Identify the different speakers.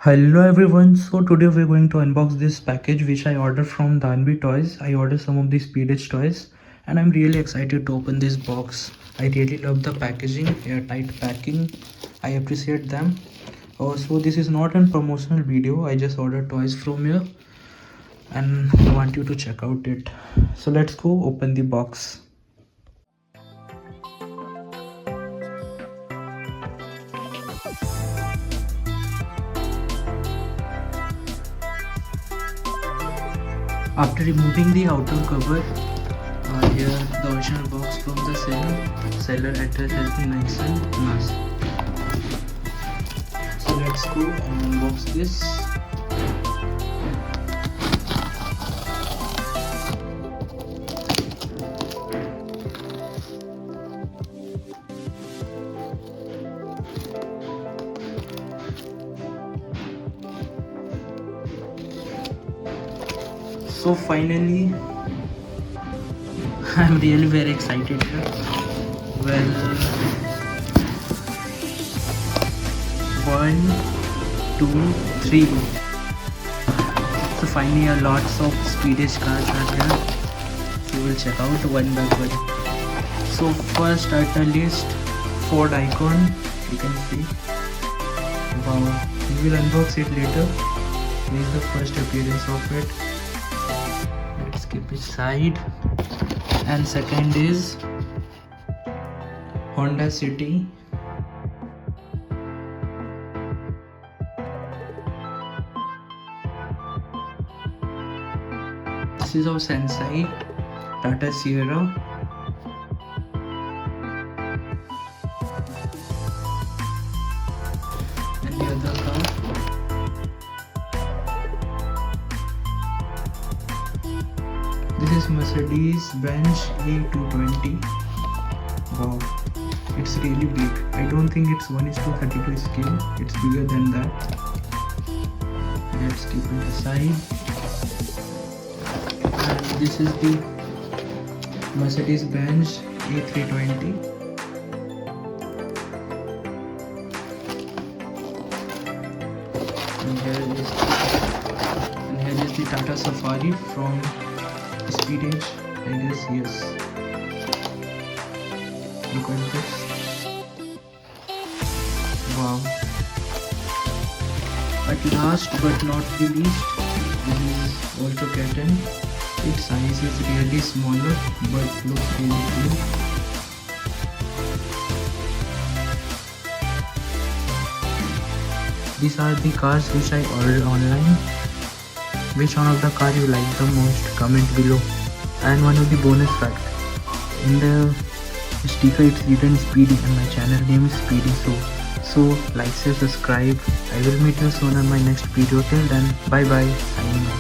Speaker 1: Hello everyone, so today we're going to unbox this package which I ordered from Dhanvi Toys. I ordered some of these Speedage toys and I'm really excited to open this box. I really love the packaging, airtight packing. I appreciate them. So this is not a promotional video, I just ordered toys from here and I want you to check out it. So let's go open the box. After removing the outer cover, here the original box from the seller address has been mentioned. So let's go and unbox this. So finally, I'm really very excited here. Well, 1, 2, 3. So finally, lots of Speedish cards are here. So we'll check out one by one. So first at the list, Ford icon. You can see. Wow. We will unbox it later. This is the first appearance of it. Let's keep it side. And second is Honda City. This is our shinsei, Tata Sierra. And the other car. This is Mercedes-Benz A220. Wow, it's really big. I don't think it's 1:32 scale. It's bigger than that. Let's keep it aside. And this is the Mercedes-Benz A320. And here is the Tata Safari from Speedage, I guess, yes. Look at this. Wow. At last but not the least, this is Alto curtain. Its size is really smaller but looks really cool. These are the cars which I ordered online. Which one of the car you like the most? Comment below. And one of the bonus fact, in the sticker it's written Speedy and my channel name is Speedy. So like, share, subscribe. I will meet you soon on my next video. Till then, bye bye. Signing off.